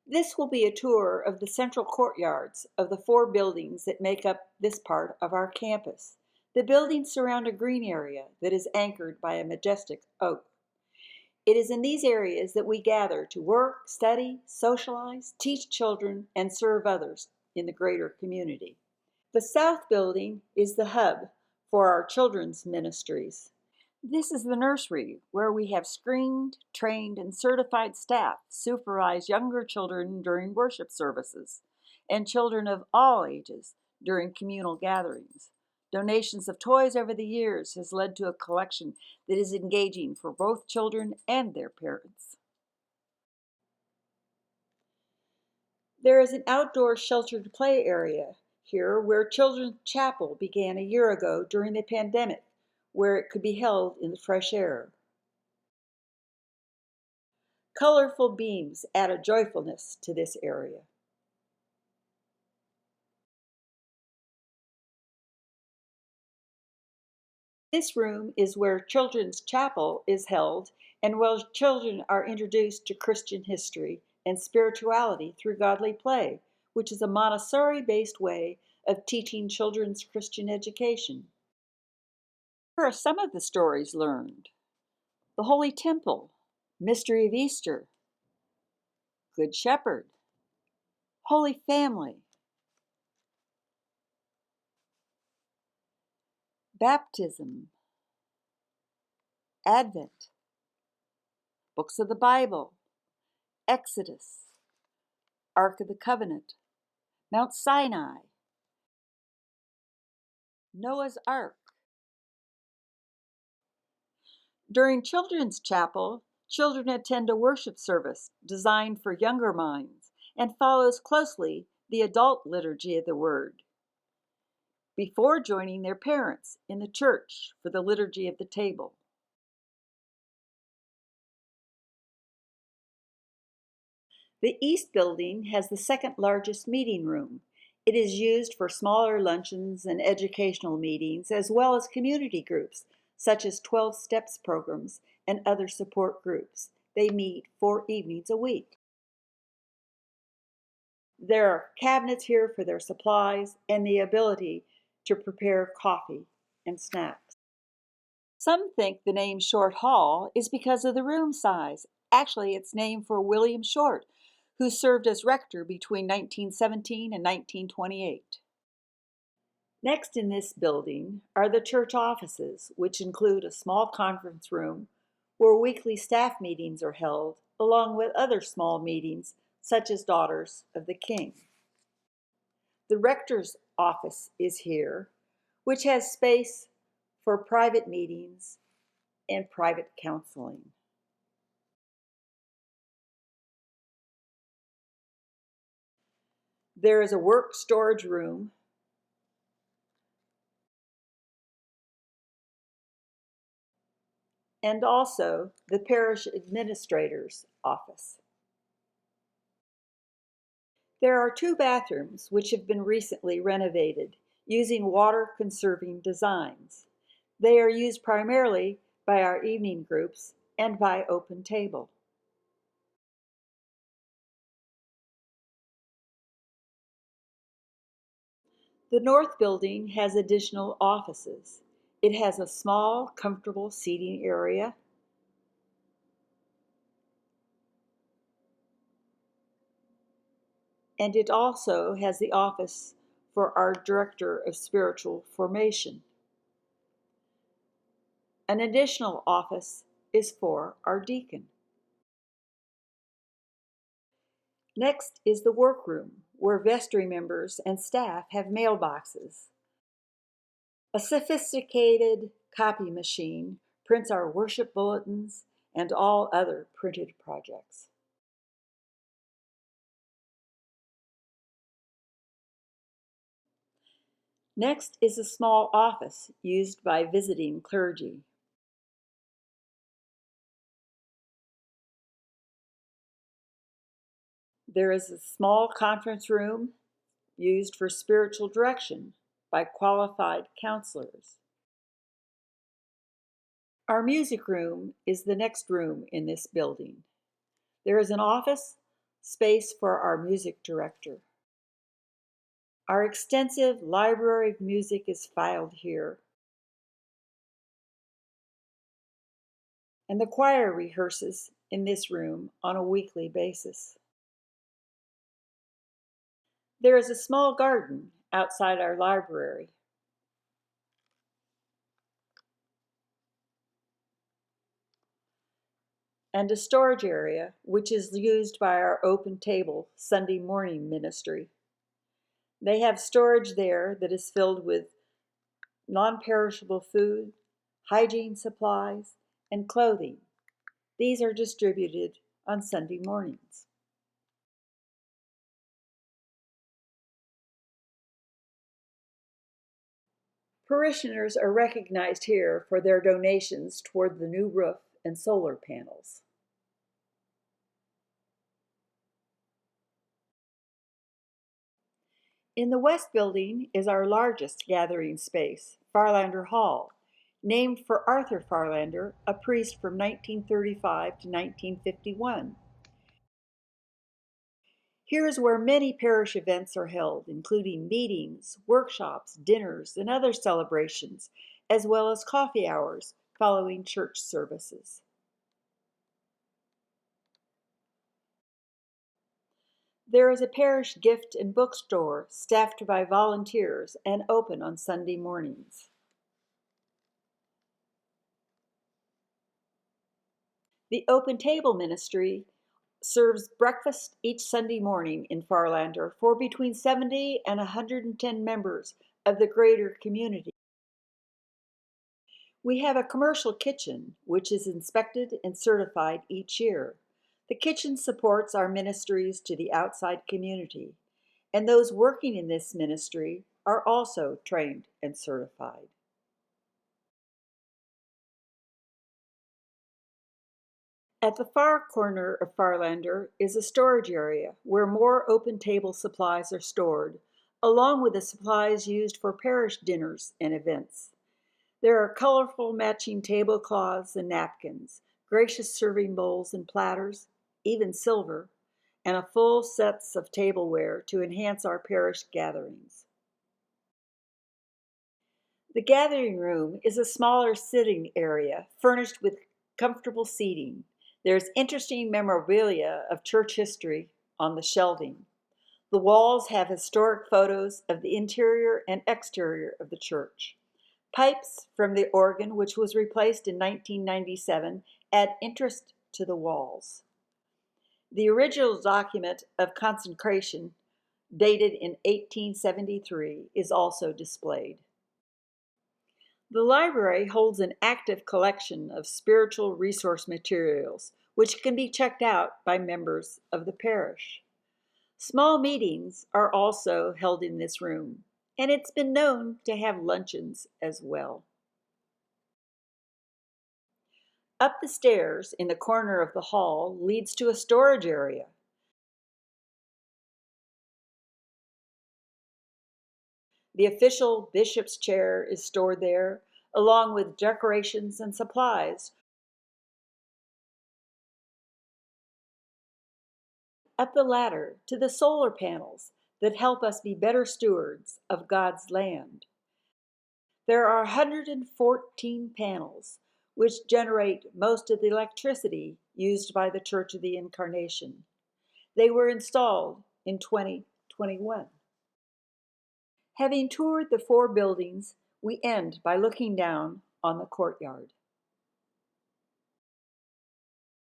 This will be a tour of the central courtyards of the four buildings that make up this part of our campus. The buildings surround a green area that is anchored by a majestic oak. It is in these areas that we gather to work, study, socialize, teach children, and serve others in the greater community. The South Building is the hub for our children's ministries. This is the nursery where we have screened, trained, and certified staff supervise younger children during worship services and children of all ages during communal gatherings. Donations of toys over the years has led to a collection that is engaging for both children and their parents. There is an outdoor sheltered play area here where Children's Chapel began a year ago during the pandemic, where it could be held in the fresh air. Colorful beams add a joyfulness to this area. This room is where Children's Chapel is held and where children are introduced to Christian history and spirituality through godly play, which is a Montessori-based way of teaching children's Christian education. Here are some of the stories learned: the Holy Temple, Mystery of Easter, Good Shepherd, Holy Family, Baptism, Advent, Books of the Bible, Exodus, Ark of the Covenant, Mount Sinai, Noah's Ark. During Children's Chapel, children attend a worship service designed for younger minds and follows closely the adult liturgy of the Word before joining their parents in the church for the liturgy of the table. The East Building has the second largest meeting room. It is used for smaller luncheons and educational meetings, as well as community groups, such as 12 Steps programs and other support groups. They meet 4 evenings a week. There are cabinets here for their supplies and the ability to prepare coffee and snacks. Some think the name Short Hall is because of the room size. Actually, it's named for William Short, who served as rector between 1917 and 1928. Next in this building are the church offices, which include a small conference room where weekly staff meetings are held, along with other small meetings, such as Daughters of the King. The rector's office is here, which has space for private meetings and private counseling. There is a work storage room and also the parish administrator's office. There are 2 bathrooms which have been recently renovated using water-conserving designs. They are used primarily by our evening groups and by Open Table. The North Building has additional offices. It has a small, comfortable seating area, and it also has the office for our Director of Spiritual Formation. An additional office is for our deacon. Next is the workroom, where vestry members and staff have mailboxes. A sophisticated copy machine prints our worship bulletins and all other printed projects. Next is a small office used by visiting clergy. There is a small conference room used for spiritual direction by qualified counselors. Our music room is the next room in this building. There is an office space for our music director. Our extensive library of music is filed here, and the choir rehearses in this room on a weekly basis. There is a small garden outside our library. And a storage area, which is used by our open table Sunday morning ministry. They have storage there that is filled with non-perishable food, hygiene supplies, and clothing. These are distributed on Sunday mornings. Parishioners are recognized here for their donations toward the new roof and solar panels. In the west building is our largest gathering space, Farlander Hall, named for Arthur Farlander, a priest from 1935 to 1951. Here is where many parish events are held, including meetings, workshops, dinners, and other celebrations, as well as coffee hours following church services. There is a parish gift and bookstore staffed by volunteers and open on Sunday mornings. The Open Table Ministry serves breakfast each Sunday morning in Farlander for between 70 and 110 members of the greater community. We have a commercial kitchen, which is inspected and certified each year. The kitchen supports our ministries to the outside community, and those working in this ministry are also trained and certified. At the far corner of Farlander is a storage area where more open table supplies are stored, along with the supplies used for parish dinners and events. There are colorful matching tablecloths and napkins, gracious serving bowls and platters, even silver, and a full sets of tableware to enhance our parish gatherings. The gathering room is a smaller sitting area furnished with comfortable seating. There's interesting memorabilia of church history on the shelving. The walls have historic photos of the interior and exterior of the church. Pipes from the organ, which was replaced in 1997, add interest to the walls. The original document of consecration, dated in 1873, is also displayed. The library holds an active collection of spiritual resource materials, which can be checked out by members of the parish. Small meetings are also held in this room, and it's been known to have luncheons as well. Up the stairs in the corner of the hall leads to a storage area. The official bishop's chair is stored there, along with decorations and supplies. Up the ladder to the solar panels that help us be better stewards of God's land. There are 114 panels, which generate most of the electricity used by the Church of the Incarnation. They were installed in 2021. Having toured the four buildings, we end by looking down on the courtyard.